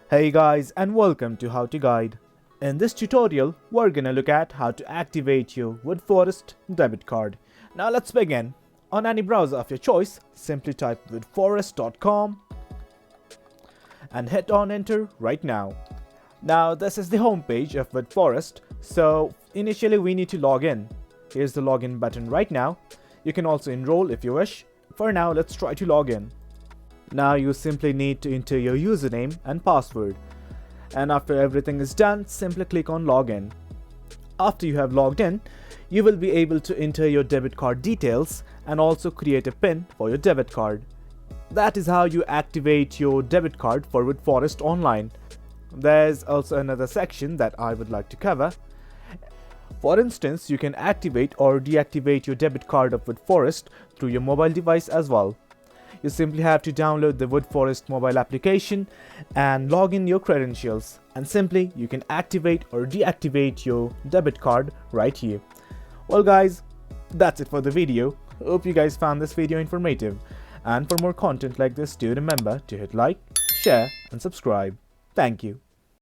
Hey guys, and welcome to How to Guide. In this tutorial, we're gonna look at how to activate your Woodforest debit card. Now let's begin. On any browser of your choice, simply type woodforest.com and hit on enter right now. Now this is the home page of Woodforest, so initially we need to log in. Here's the login button right now. You can also enroll if you wish. For now, let's try to log in. Now you simply need to enter your username and password. And after everything is done, simply click on login. After you have logged in, you will be able to enter your debit card details and also create a PIN for your debit card. That is how you activate your debit card for Woodforest online. There's also another section that I would like to cover. For instance, you can activate or deactivate your debit card of Woodforest through your mobile device as well. You simply have to download the Woodforest mobile application and log in your credentials, and simply you can activate or deactivate your debit card right here. Well guys, that's it for the video. Hope you guys found this video informative, and for more content like this, do remember to hit like, share and subscribe. Thank you.